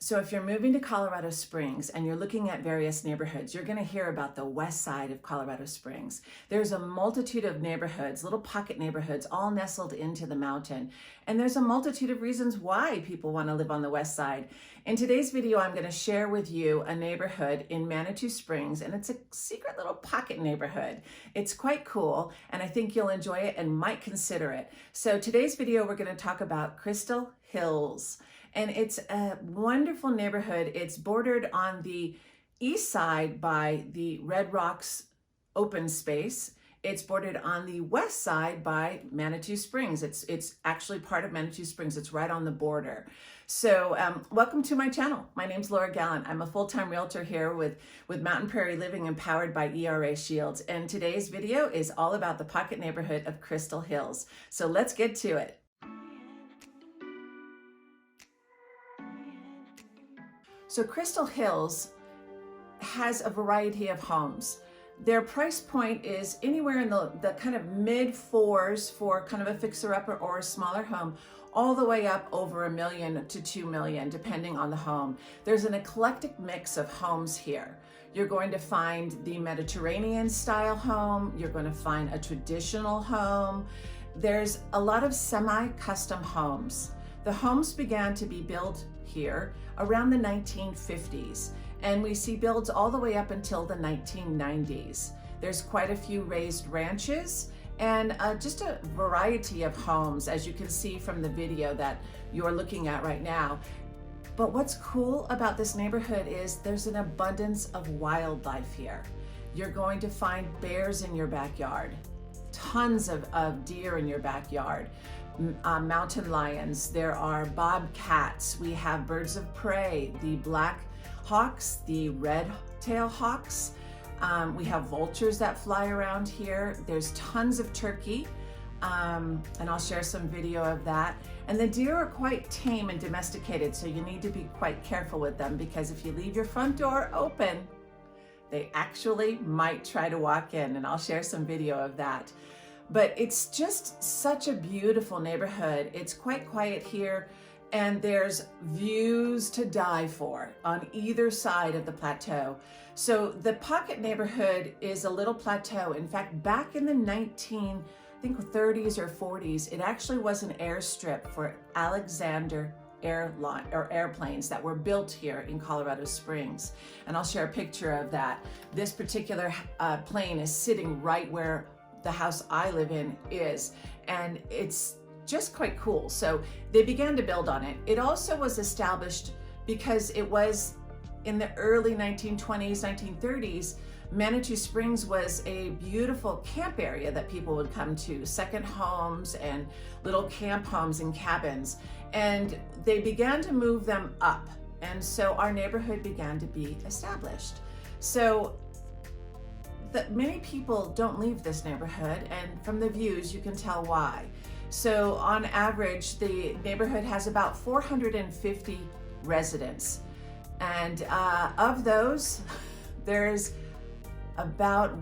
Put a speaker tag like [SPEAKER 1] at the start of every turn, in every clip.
[SPEAKER 1] So if you're moving to Colorado Springs and you're looking at various neighborhoods, you're going to hear about the west side of Colorado Springs. There's a multitude of neighborhoods, little pocket neighborhoods, all nestled into the mountain. And there's a multitude of reasons why people want to live on the west side. In today's video, I'm going to share with you a neighborhood in Manitou Springs, and it's a secret little pocket neighborhood. It's quite cool, and I think you'll enjoy it and might consider it. So today's video, we're going to talk about Crystal Hills. And it's a wonderful neighborhood. It's bordered on the east side by the Red Rocks open space. It's bordered on the west side by Manitou Springs. It's actually part of Manitou Springs. It's right on the border. So welcome to my channel. My name's Laura Gallant. I'm a full-time realtor here with Mountain Prairie Living and powered by ERA Shields. And today's video is all about the pocket neighborhood of Crystal Hills. So let's get to it. So Crystal Hills has a variety of homes. Their price point is anywhere in the kind of mid fours for kind of a fixer-upper or a smaller home, all the way up over $1 million to $2 million, depending on the home. There's an eclectic mix of homes here. You're going to find the Mediterranean style home. You're going to find a traditional home. There's a lot of semi-custom homes. The homes began to be built here around the 1950s, and we see builds all the way up until the 1990s. There's quite a few raised ranches and just a variety of homes, as you can see from the video that you're looking at right now. But what's cool about this neighborhood is there's an abundance of wildlife here. You're going to find bears in your backyard, tons of deer in your backyard, mountain lions, there are bobcats, we have birds of prey, the black hawks, the red-tail hawks, we have vultures that fly around here, there's tons of turkey, and I'll share some video of that. And the deer are quite tame and domesticated, so you need to be quite careful with them, because if you leave your front door open, they actually might try to walk in, and I'll share some video of that. But it's just such a beautiful neighborhood. It's quite quiet here, and there's views to die for on either side of the plateau. So the pocket neighborhood is a little plateau. In fact, back in the 30s or 40s, it actually was an airstrip for Alexander airplanes that were built here in Colorado Springs. And I'll share a picture of that. This particular plane is sitting right where the house I live in is, and it's just quite cool. So they began to build on it. It also was established because it was in the early 1920s, 1930s, Manitou Springs was a beautiful camp area that people would come to, second homes and little camp homes and cabins. And they began to move them up. And so our neighborhood began to be established. So many people don't leave this neighborhood, and from the views you can tell why. So on average, the neighborhood has about 450 residents, and of those, there's about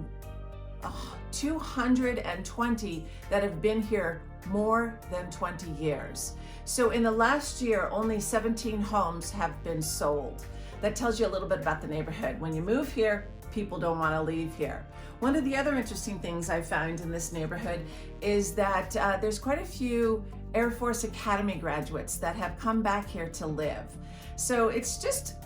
[SPEAKER 1] 220 that have been here more than 20 years. So in the last year, only 17 homes have been sold. That tells you a little bit about the neighborhood. When you move here, people don't want to leave here. One of the other interesting things I found in this neighborhood is that there's quite a few Air Force Academy graduates that have come back here to live. So it's just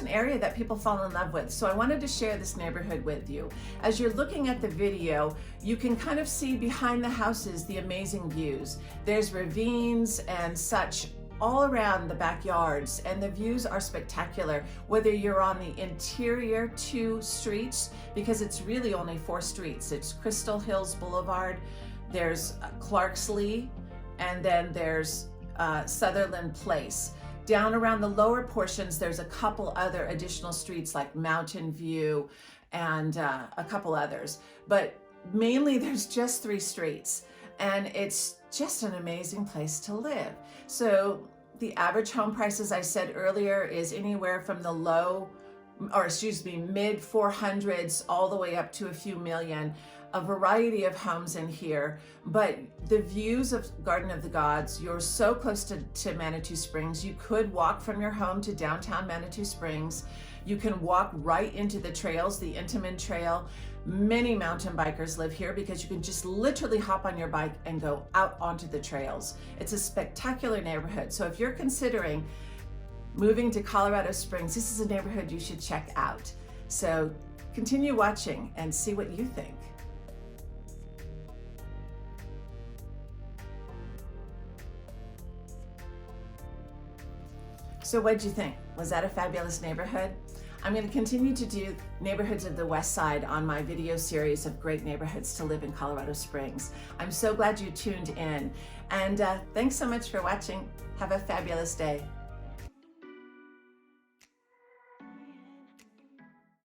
[SPEAKER 1] an area that people fall in love with. So I wanted to share this neighborhood with you. As you're looking at the video, you can kind of see behind the houses the amazing views. There's ravines and such all around the backyards, and the views are spectacular, whether you're on the interior 2 streets, because it's really only 4 streets. It's Crystal Hills Boulevard, there's Clarksley, and then there's Sutherland Place. Down around the lower portions, there's a couple other additional streets like Mountain View and a couple others, but mainly there's just 3 streets, and it's just an amazing place to live. So the average home price, as I said earlier, is anywhere from the mid 400s all the way up to a few million. a variety of homes in here, but the views of Garden of the Gods, you're so close to Manitou Springs. You could walk from your home to downtown Manitou Springs. You can walk right into the trails, the Intamin Trail. Many mountain bikers live here because you can just literally hop on your bike and go out onto the trails. It's a spectacular neighborhood. So if you're considering moving to Colorado Springs, this is a neighborhood you should check out. So continue watching and see what you think. So what'd you think? Was that a fabulous neighborhood? I'm going to continue to do neighborhoods of the West Side on my video series of great neighborhoods to live in Colorado Springs. I'm so glad you tuned in, and thanks so much for watching. Have a fabulous day.